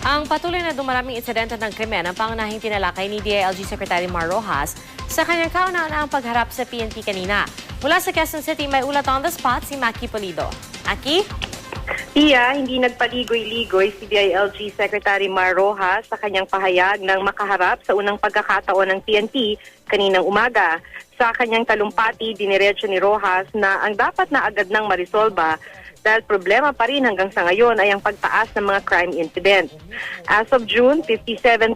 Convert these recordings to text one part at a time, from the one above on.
Ang patuloy na dumaraming insidente ng krimen ang pangunahing tinalakay ni DILG Secretary Mar Rojas sa kanyang kauna-unahang pagharap sa PNP kanina. Mula sa Quezon City, may ulat on the spot si Maki Pulido. Maki? Iya, hindi nagpaligoy-ligoy si DILG Secretary Mar Rojas sa kanyang pahayag ng makaharap sa unang pagkakataon ng PNP kaninang umaga. Sa kanyang talumpati, diniretso ni Rojas na ang dapat na agad nang marisolba dahil problema pa rin hanggang sa ngayon ay ang pagtaas ng mga crime incidents. As of June, 57%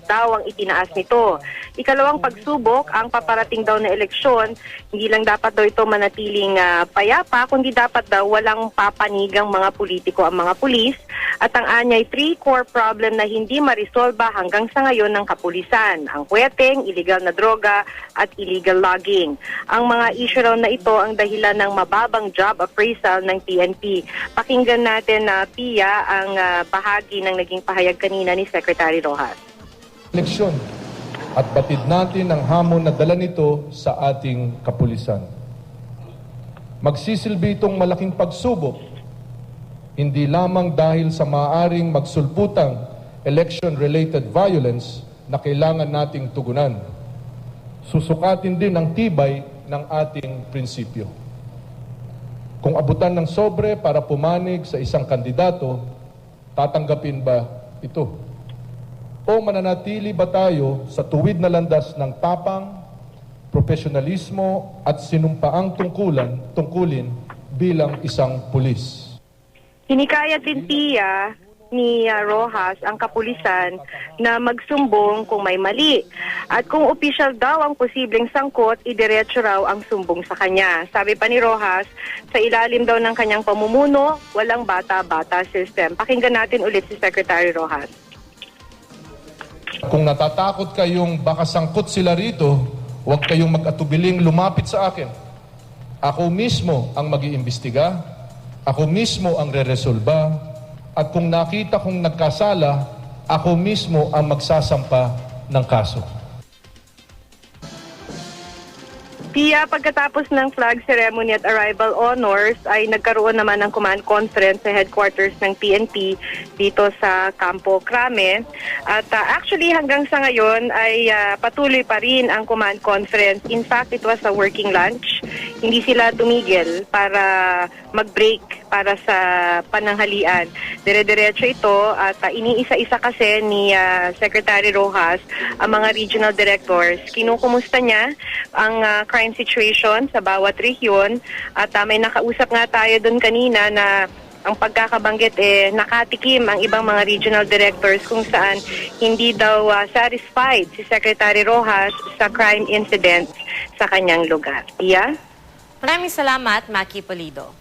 daw ang itinaas nito. Ikalawang pagsubok, ang paparating daw na eleksyon, hindi lang dapat daw ito manatiling payapa, kundi dapat daw walang papanigang mga politiko ang mga pulis. At ang anyay 3 core problem na hindi marisolba hanggang sa ngayon ng kapulisan, ang kweteng, illegal na droga at illegal logging. Ang mga issue raw na ito ang dahilan ng mababang job appraisal ng PNP. Pakinggan natin na Pia ang bahagi ng naging pahayag kanina ni Secretary Rojas. Eleksyon at batid natin ang hamon na dala nito sa ating kapulisan. Magsisilbi itong malaking pagsubok hindi lamang dahil sa maaaring magsulputang election-related violence na kailangan nating tugunan. Susukatin din ang tibay ng ating prinsipyo. Kung abutan ng sobre para pumanig sa isang kandidato, tatanggapin ba ito? O mananatili ba tayo sa tuwid na landas ng tapang, profesionalismo at sinumpaang tungkulin bilang isang pulis? Hinikayat din Pia ni Rojas ang kapulisan na magsumbong kung may mali. At kung opisyal daw ang posibleng sangkot, idiretso raw ang sumbong sa kanya. Sabi pa ni Rojas, sa ilalim daw ng kanyang pamumuno, walang bata-bata system. Pakinggan natin ulit si Secretary Rojas. Kung natatakot kayong baka sangkot sila rito, huwag kayong mag-atubiling lumapit sa akin. Ako mismo ang mag-iimbestiga. Ako mismo ang re-resolba at kung nakita kong nagkasala, ako mismo ang magsasampa ng kaso. Pia, pagkatapos ng flag ceremony at arrival honors ay nagkaroon naman ng command conference sa headquarters ng PNP dito sa Campo Crame. At actually hanggang sa ngayon ay patuloy pa rin ang command conference. In fact, it was a working lunch. Hindi sila tumigil para mag-break para sa pananghalian. Dire-diretso ito at iniisa-isa kasi ni Secretary Rojas ang mga regional directors. Kinukumusta niya ang crime situation sa bawat rehiyon at may nakausap nga tayo doon kanina na ang pagkakabanggit nakatikim ang ibang mga regional directors kung saan hindi daw satisfied si Secretary Rojas sa crime incidents sa kanyang lugar. Iya? Maraming salamat, Maki Pulido.